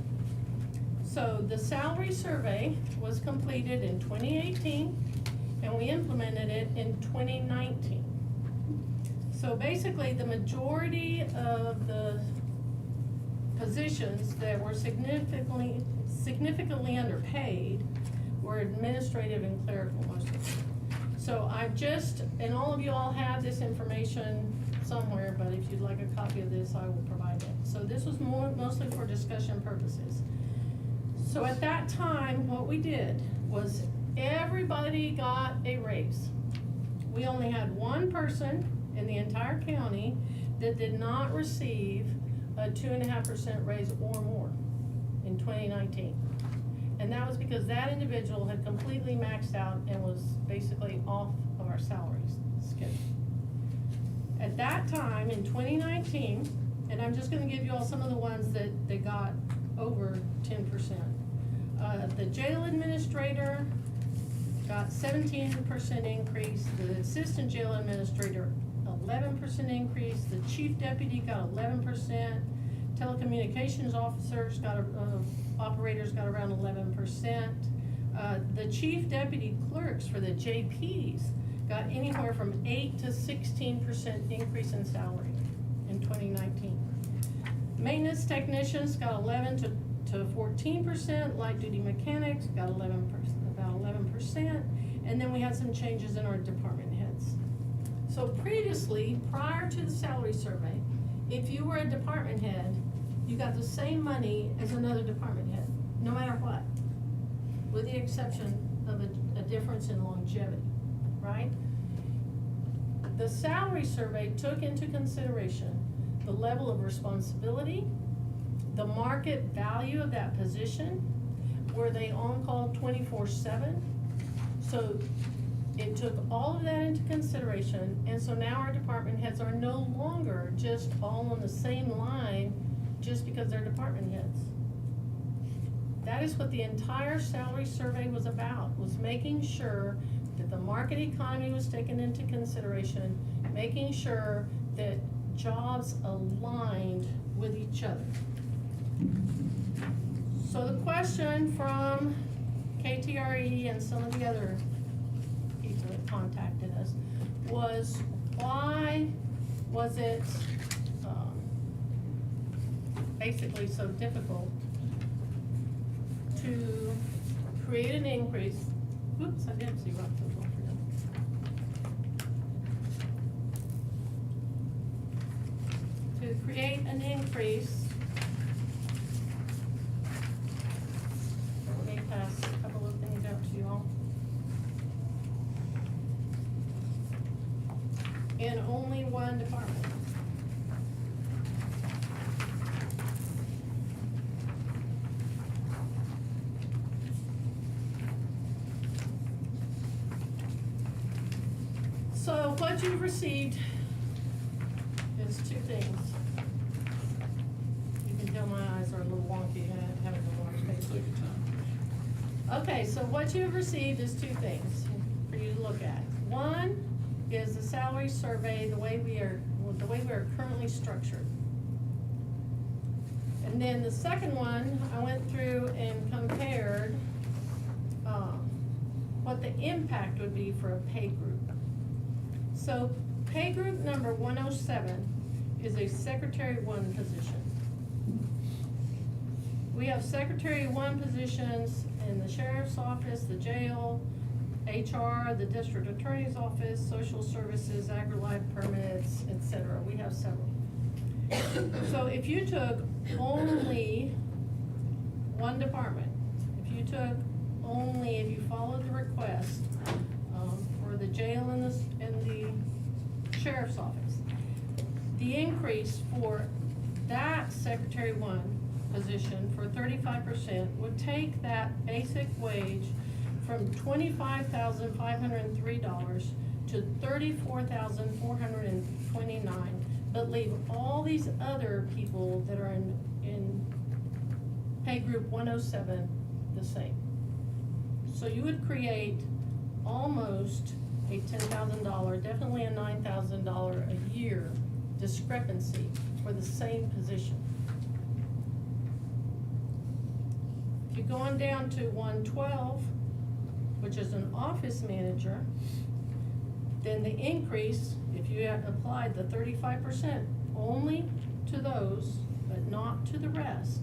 So the salary survey was completed in 2018, and we implemented it in 2019. So basically, the majority of the positions that were significantly underpaid were administrative and clerical mostly. So I've just, and all of you all have this information somewhere, but if you'd like a copy of this, I will provide it. So this was mostly for discussion purposes. So at that time, what we did was everybody got a raise. We only had one person in the entire county that did not receive a 2.5% raise or more in 2019. And that was because that individual had completely maxed out and was basically off of our salaries schedule. At that time, in 2019, and I'm just gonna give you all some of the ones that got over 10%. The jail administrator got 17% increase, the assistant jail administrator, 11% increase, the chief deputy got 11%, telecommunications officers operators got around 11%. The chief deputy clerks for the JPs got anywhere from 8 to 16% increase in salary in 2019. Maintenance technicians got 11 to 14%, light duty mechanics got 11%, about 11%, and then we had some changes in our department heads. So previously, prior to the salary survey, if you were a department head, you got the same money as another department head, no matter what, with the exception of a difference in longevity, right? The salary survey took into consideration the level of responsibility, the market value of that position, were they on call 24/7? So it took all of that into consideration, and so now our department heads are no longer just all on the same line just because they're department heads. That is what the entire salary survey was about, was making sure that the market economy was taken into consideration, making sure that jobs aligned with each other. So the question from KTRE and some of the other people that contacted us was, why was it basically so difficult to create an increase? Oops, I didn't see Rockville. To create an increase. Let me pass a couple of things out to you all. In only one department. So what you've received is two things. You can tell my eyes are a little wonky, I haven't been watching. Take your time. Okay, so what you've received is two things for you to look at. One is the salary survey, the way we are currently structured. And then the second one, I went through and compared what the impact would be for a pay group. So pay group number 107 is a Secretary 1 position. We have Secretary 1 positions in the Sheriff's Office, the jail, HR, the District Attorney's Office, Social Services, Agri-Life permits, etc. We have several. So if you took only one department, if you followed the request for the jail and the Sheriff's Office, the increase for that Secretary 1 position for 35% would take that basic wage from $25,503 to $34,429, but leave all these other people that are in pay group 107 the same. So you would create almost a $10,000, definitely a $9,000 a year discrepancy for the same position. If you go on down to 112, which is an office manager, then the increase, if you had applied the 35% only to those, but not to the rest,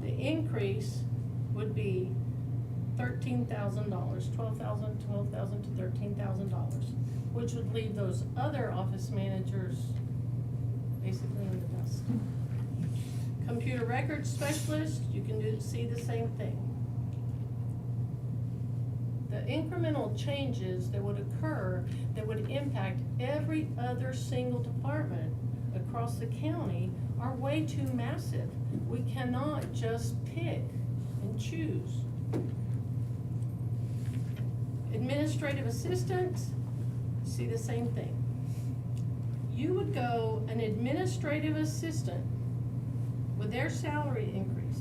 the increase would be $13,000, $12,000 to $13,000, which would leave those other office managers basically in the dust. Computer records specialist, you can see the same thing. The incremental changes that would occur that would impact every other single department across the county are way too massive. We cannot just pick and choose. Administrative assistants, see the same thing. You would go an administrative assistant with their salary increase,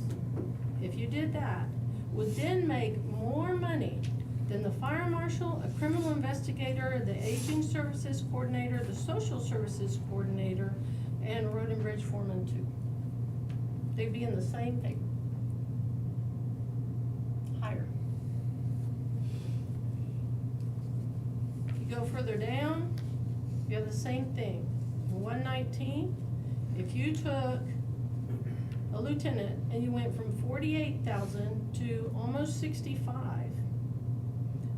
if you did that, would then make more money than the fire marshal, a criminal investigator, the aging services coordinator, the social services coordinator, and road and bridge foreman too. They'd be in the same pay. Higher. You go further down, you have the same thing. 119, if you took a lieutenant and you went from 48,000 to almost 65,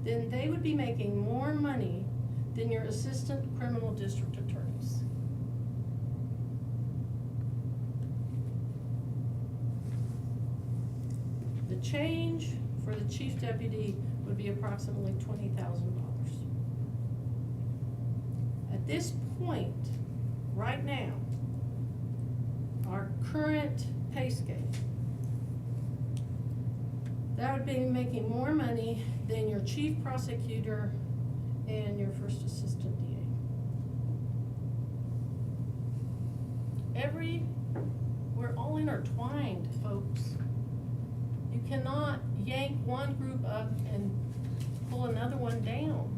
then they would be making more money than your assistant criminal district attorneys. The change for the chief deputy would be approximately $20,000. At this point, right now, our current pay scale, that would be making more money than your chief prosecutor and your first assistant DA. We're all intertwined, folks. You cannot yank one group up and pull another one down.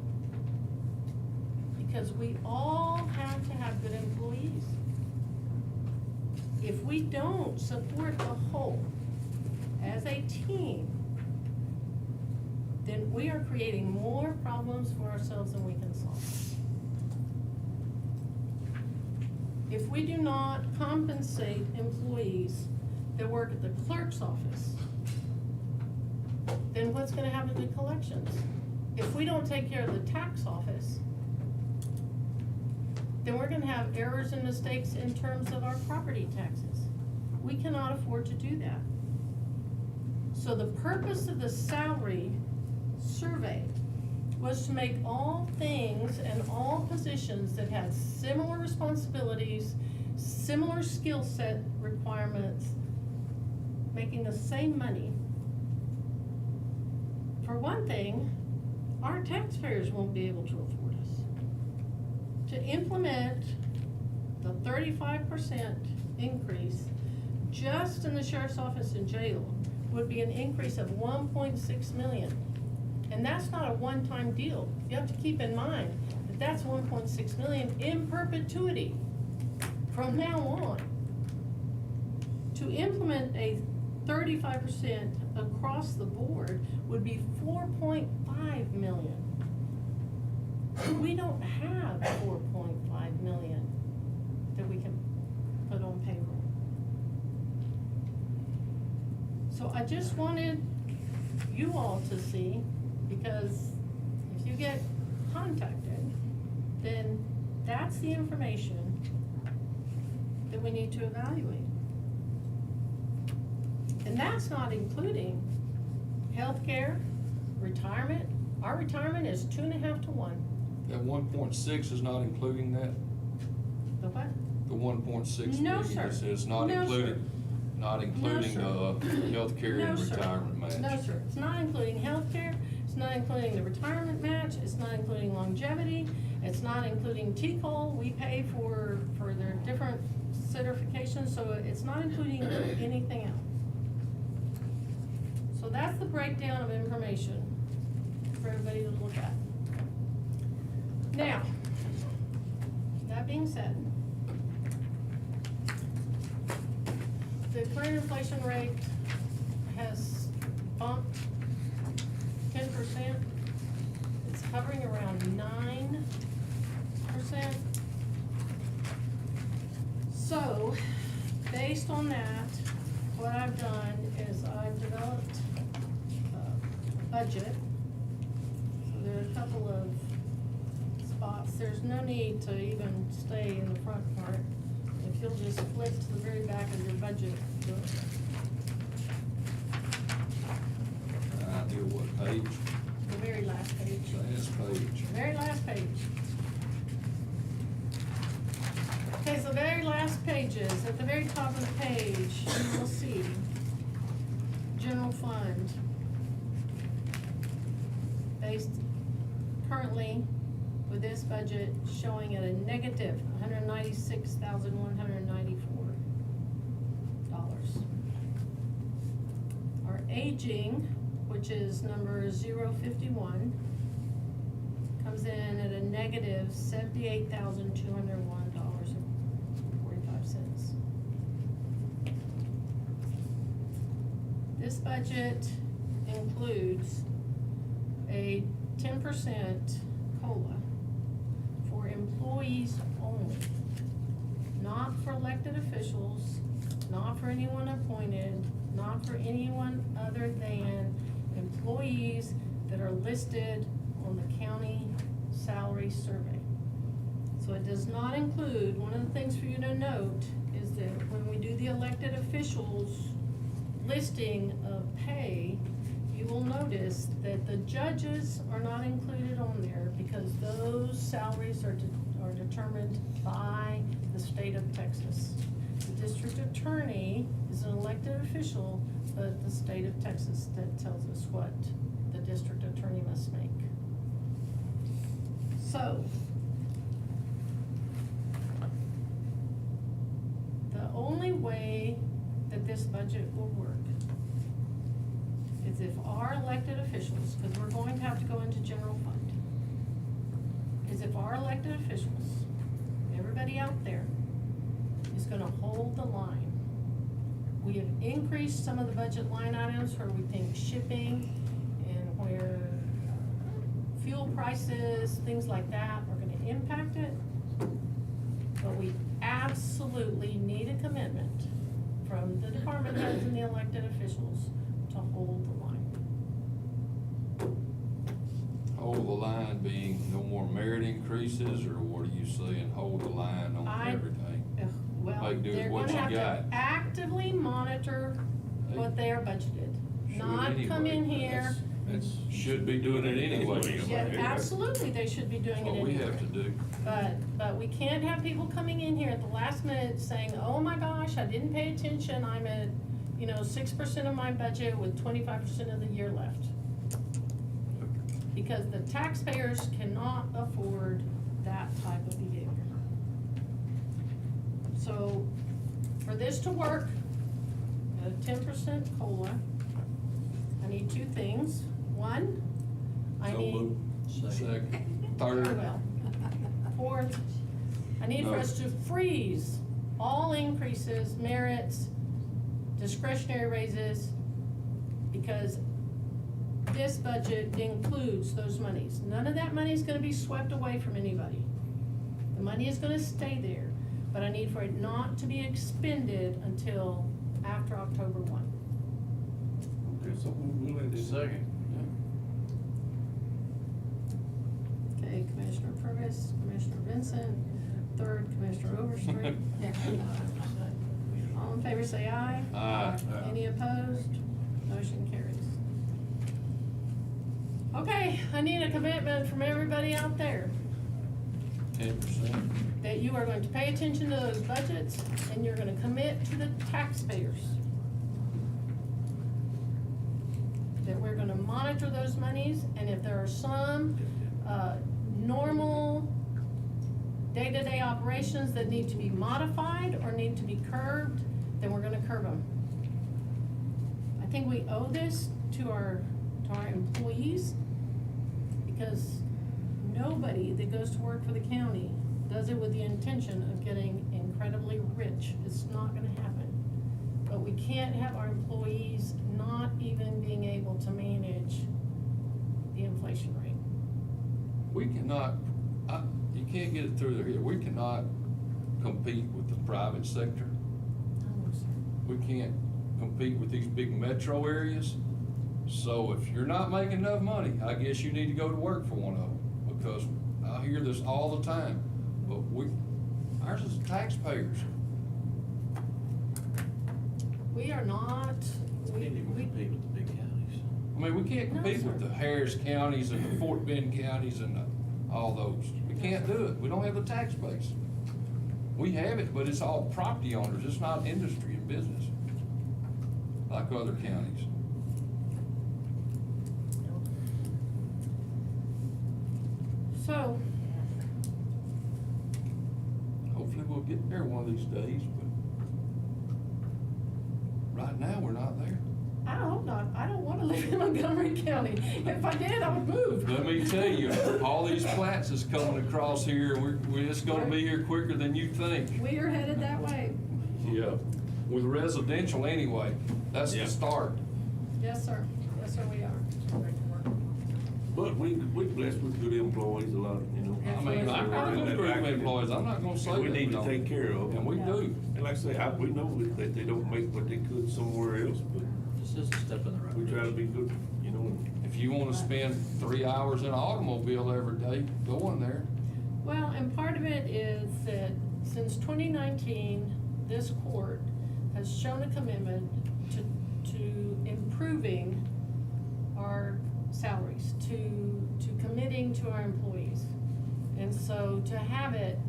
Because we all have to have good employees. If we don't support the whole as a team, then we are creating more problems for ourselves than we can solve. If we do not compensate employees that work at the clerk's office, then what's gonna happen to collections? If we don't take care of the tax office, then we're gonna have errors and mistakes in terms of our property taxes. We cannot afford to do that. So the purpose of the salary survey was to make all things and all positions that had similar responsibilities, similar skill set requirements, making the same money. For one thing, our taxpayers won't be able to afford us. To implement the 35% increase just in the sheriff's office and jail would be an increase of 1.6 million. And that's not a one-time deal. You have to keep in mind that that's 1.6 million in perpetuity from now on. To implement a 35% across the board would be 4.5 million. We don't have 4.5 million that we can put on payroll. So I just wanted you all to see, because if you get contacted, then that's the information that we need to evaluate. And that's not including healthcare, retirement. Our retirement is 2.5 to 1. That 1.6 is not including that? The what? The 1.6 No, million, sir. it says not No, including, sir. not including the healthcare No, and sir. retirement match. No, sir, it's not including healthcare, it's not including the retirement match, it's not including longevity, it's not including T-COL, we pay for their different certifications, so it's not including anything else. So that's the breakdown of information for everybody to look at. Now, that being said, the current inflation rate has bumped 10%. It's hovering around 9%. So, based on that, what I've done is I've developed a budget. So there are a couple of spots. There's no need to even stay in the front part. If you'll just flip to the very back of your budget book. Idea what page? The very last page. Last page. The very last page. Okay, so the very last pages, at the very top of the page, you will see general fund. Based currently with this budget showing at a negative $196,194. Our aging, which is number 051, comes in at a negative $78,201.45. This budget includes a 10% COLA for employees only, not for elected officials, not for anyone appointed, not for anyone other than employees that are listed on the county salary survey. So it does not include, one of the things for you to note is that when we do the elected officials listing of pay, you will notice that the judges are not included on there because those salaries are determined by the state of Texas. The district attorney is an elected official, but the state of Texas that tells us what the district attorney must make. So, the only way that this budget will work is if our elected officials, because we're going to have to go into general fund, is if our elected officials, everybody out there, is gonna hold the line. We have increased some of the budget line items where we think shipping and where fuel prices, things like that are gonna impact it. But we absolutely need a commitment from the department heads and the elected officials to hold the line. Hold the line being no more merit increases, or what are you saying, hold the line on everything? Well, Like, do they're what gonna you have got. to actively monitor what they are budgeted, Should not come in anyway, here. That's should be doing it anyway. Yeah, absolutely, they should be doing That's it what we anyway. have to do. But we can't have people coming in here at the last minute saying, oh my gosh, I didn't pay attention, I'm at, 6% of my budget with 25% of the year left. Because the taxpayers cannot afford that type of behavior. So, for this to work, a 10% COLA, I need two things. One, I So need. moved. Second, Very third. well. Fourth, I need for No. us to freeze all increases, merits, discretionary raises, because this budget includes those monies. None of that money is gonna be swept away from anybody. The money is gonna stay there, but I need for it not to be expended until after October 1. Okay, so we'll let this second. Okay, Commissioner Purvis, Commissioner Vincent, third, Commissioner Overstreet. All in favor say aye. Aye. Any opposed? Motion carries. Okay, I need a commitment from everybody out there 10%. that you are going to pay attention to those budgets and you're gonna commit to the taxpayers that we're gonna monitor those monies, and if there are some, normal day-to-day operations that need to be modified or need to be curbed, then we're gonna curb them. I think we owe this to our employees, because nobody that goes to work for the county does it with the intention of getting incredibly rich. It's not gonna happen. but we can't have our employees not even being able to manage the inflation rate. We cannot, you can't get it through their head, we cannot compete with the private sector. We can't compete with these big metro areas. So if you're not making enough money, I guess you need to go to work for one of them, because I hear this all the time. But ours is taxpayers. We are not, we, Can't even compete with the big counties. I mean, we can't No, compete sir. with the Harris counties and the Fort Bend counties and all those. We can't do it. We don't have the tax base. We have it, but it's all property owners. It's not industry and business like other counties. so, Hopefully we'll get there one of these days, but right now, we're not there. I hope not. I don't wanna live in Montgomery County. If I did, I would move. Let me tell you, all these plants is coming across here, we're just gonna be here quicker than you think. We are headed that way. Yeah. With residential anyway, that's Yeah. the start. Yes, sir. Yes, sir, we are. But we blessed with good employees a lot, you know. I mean, I'm not gonna screw employees, I'm not gonna say that. And we need to don't. take care of them. And we do. And like I say, we know that they don't make what they could somewhere else, but This is a step in the right we try to be good, you know. If you wanna spend 3 hours in an automobile every day, go in there. Well, and part of it is that since 2019, this court has shown a commitment to improving our salaries, to committing to our employees. And so to have it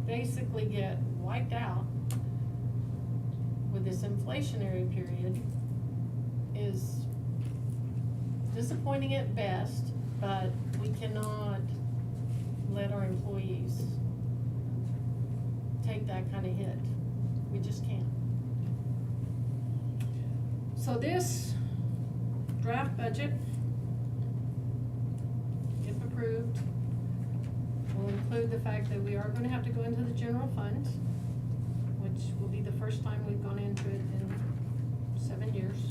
basically get wiped out with this inflationary period is disappointing at best, but we cannot let our employees take that kind of hit. We just can't. So this draft budget, if approved, will include the fact that we are gonna have to go into the general fund, which will be the first time we've gone into it in 7 years.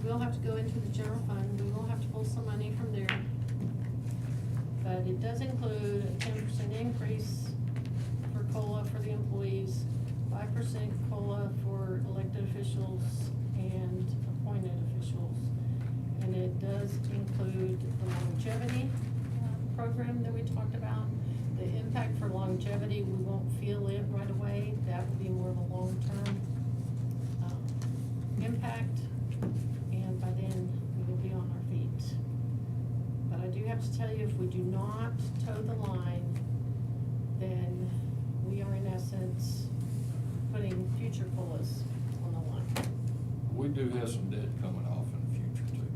We'll have to go into the general fund, we will have to pull some money from there. But it does include a 10% increase for COLA for the employees, 5% COLA for elected officials and appointed officials. And it does include the longevity program that we talked about. The impact for longevity, we won't feel it right away. That will be more of a long-term impact. And by then, we will be on our feet. But I do have to tell you, if we do not toe the line, then we are in essence putting future COLAs on the line. We do have some debt coming off in the future too.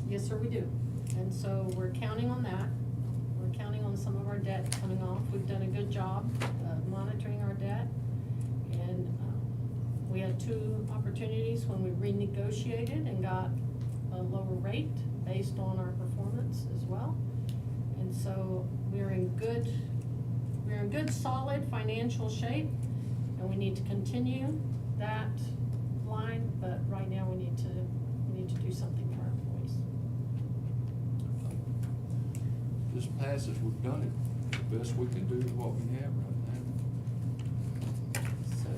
Yes, sir, we do. And so we're counting on that. We're counting on some of our debt coming off. We've done a good job of monitoring our debt. And we had 2 opportunities when we renegotiated and got a lower rate based on our performance as well. And so we're in good, solid financial shape, and we need to continue that line, but right now we need to do something for our employees. This passes, we've done it. The best we can do is what we have right now. So,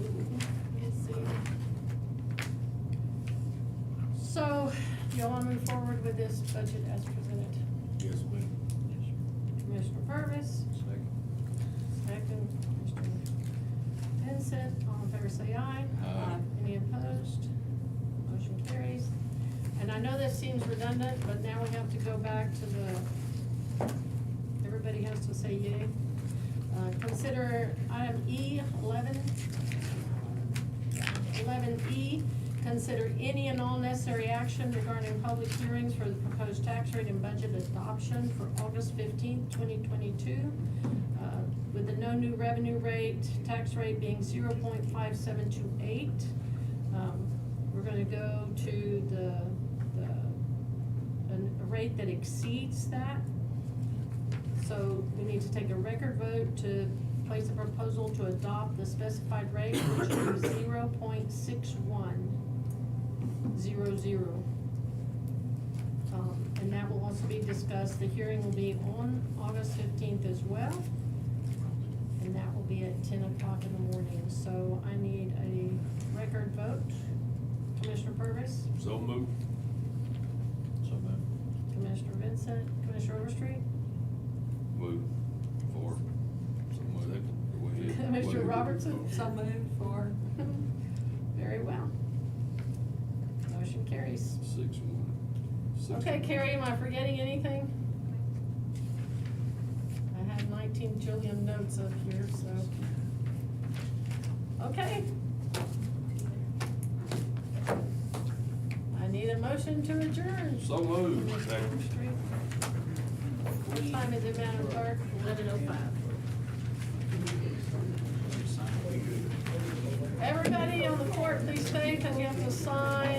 let's see. So, do y'all wanna move forward with this budget as presented? Yes, ma'am. Commissioner Purvis, Second. second, Commissioner Vincent, all in favor say aye. Aye. Any opposed? Motion carries. And I know this seems redundant, but now we have to go back to everybody has to say yay. Consider item E11, 11E, consider any and all necessary action regarding public hearings for the proposed tax rate and budget adoption for August 15th, 2022. With the no new revenue rate, tax rate being 0.5728. We're gonna go to a rate that exceeds that. So we need to take a record vote to place a proposal to adopt the specified rate, which is 0.6100. And that will also be discussed. The hearing will be on August 15th as well. And that will be at 10 o'clock in the morning. So I need a record vote. Commissioner Purvis, So moved. So moved. Commissioner Vincent, Commissioner Overstreet, Move for, somewhere that, go ahead. Commissioner Robertson. So moved for. Very well. Motion carries. 6-1. Okay, Carrie, am I forgetting anything? I have 19 jillion notes up here, so. Okay. I need a motion to adjourn. So moved. Commissioner Overstreet. What time is it, Madam Clerk? 11:05. Everybody on the court, please stay, because you have to sign